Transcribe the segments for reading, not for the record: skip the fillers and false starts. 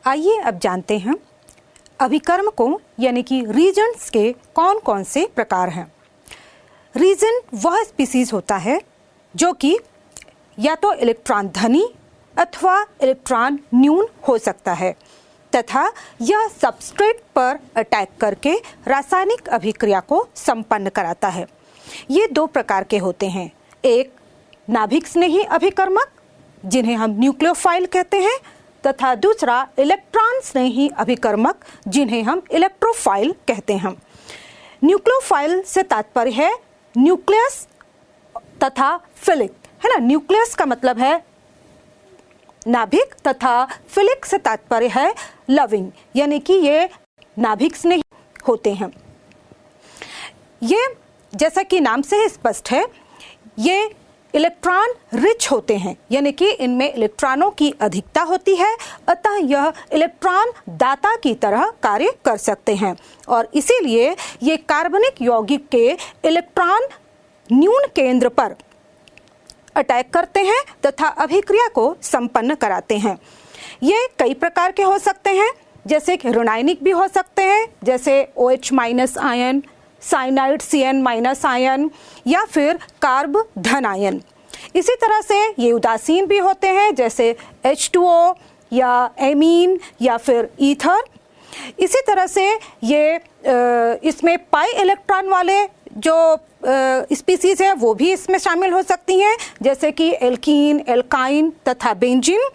आइए अब जानते हैं अभिकर्मकों यानी कि रीजेंट्स के कौन कौन से प्रकार हैं। रीजेंट वह स्पीसीज होता है जो कि या तो इलेक्ट्रॉन धनी अथवा इलेक्ट्रॉन न्यून हो सकता है तथा यह सबस्ट्रेट पर अटैक करके रासायनिक अभिक्रिया को संपन्न कराता है। ये दो प्रकार के होते हैं, एक नाभिक स्नेही अभिकर्मक जिन्हें हम न्यूक्लियोफाइल कहते हैं तथा दूसरा इलेक्ट्रॉन स्नेही अभिकर्मक जिन्हें हम इलेक्ट्रोफाइल कहते हैं। न्यूक्लियोफाइल से तात्पर्य है न्यूक्लियस तथा फिलिक, है ना। न्यूक्लियस का मतलब है नाभिक तथा फिलिक से तात्पर्य है लविंग, यानी कि ये नाभिक स्नेही होते हैं। ये जैसा कि नाम से ही स्पष्ट है, ये इलेक्ट्रॉन रिच होते हैं, यानी कि इनमें इलेक्ट्रॉनों की अधिकता होती है, अतः यह इलेक्ट्रॉन दाता की तरह कार्य कर सकते हैं और इसीलिए ये कार्बनिक यौगिक के इलेक्ट्रॉन न्यून केंद्र पर अटैक करते हैं तथा अभिक्रिया को संपन्न कराते हैं। ये कई प्रकार के हो सकते हैं, जैसे कि ऋणायनिक भी हो सकते हैं, जैसे OH- ion, cyanide Cn- ion या फिर कार्ब धन आयन। इसी तरह से ये उदासीन भी होते हैं, जैसे H2O या एमीन या फिर ईथर। इसी तरह से ये इसमें पाई इलेक्ट्रॉन वाले जो स्पीसीज है वो भी इसमें शामिल हो सकती हैं, जैसे कि एल्कीन, एल्काइन तथा बेंजीन।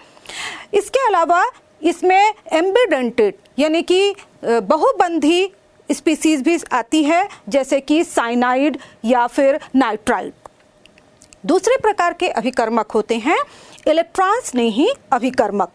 इसके अलावा इसमें एम्बिडेंटेड यानी कि बहुबंधी स्पीसीज भी आती है, जैसे कि साइनाइड या फिर नाइट्राइल। दूसरे प्रकार के अभिकर्मक होते हैं इलेक्ट्रॉन स्नेही अभिकर्मक।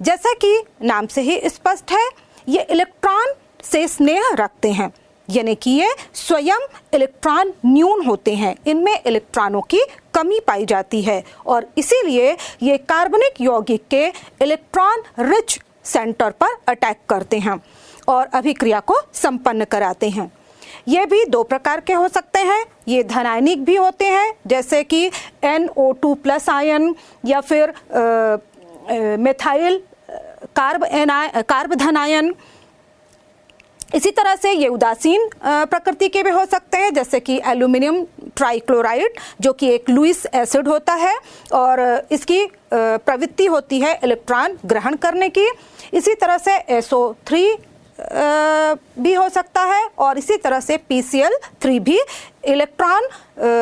जैसा कि नाम से ही स्पष्ट है, ये इलेक्ट्रॉन से स्नेह रखते हैं, यानी कि ये स्वयं इलेक्ट्रॉन न्यून होते हैं, इनमें इलेक्ट्रॉनों की कमी पाई जाती है और इसीलिए ये कार्बनिक यौगिक के इलेक्ट्रॉन रिच सेंटर पर अटैक करते हैं और अभिक्रिया को संपन्न कराते हैं। ये भी दो प्रकार के हो सकते हैं, ये धनायनिक भी होते हैं, जैसे कि NO2+ आयन या फिर मेथाइल कार्ब धन आयन। इसी तरह से ये उदासीन प्रकृति के भी हो सकते हैं, जैसे कि एल्यूमिनियम ट्राइक्लोराइड जो कि एक लुईस एसिड होता है और इसकी प्रवृत्ति होती है इलेक्ट्रॉन ग्रहण करने की। इसी तरह से SO3 भी हो सकता है और इसी तरह से PCl3 भी इलेक्ट्रॉन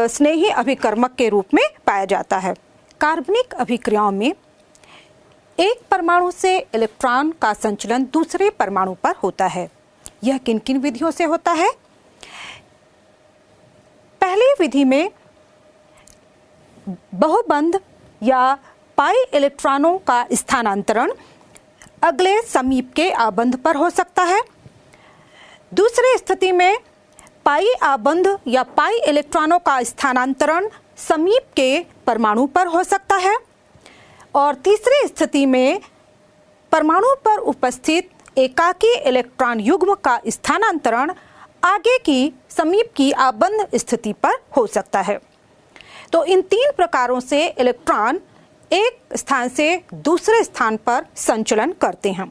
स्नेही अभिकर्मक के रूप में पाया जाता है। कार्बनिक अभिक्रियाओं में एक परमाणु से इलेक्ट्रॉन का संचलन दूसरे परमाणु पर होता है। यह किन किन विधियों से होता है? पहली विधि में बहुबंध या पाई इलेक्ट्रॉनों का स्थानांतरण अगले समीप के आबंध पर हो सकता है। दूसरी स्थिति में पाई आबंध या पाई इलेक्ट्रॉनों का स्थानांतरण समीप के परमाणु पर हो सकता है और तीसरी स्थिति में परमाणु पर उपस्थित एकाकी इलेक्ट्रॉन युग्म का स्थानांतरण आगे की समीप की आबंध स्थिति पर हो सकता है। तो इन तीन प्रकारों से इलेक्ट्रॉन एक स्थान से दूसरे स्थान पर संचलन करते हैं।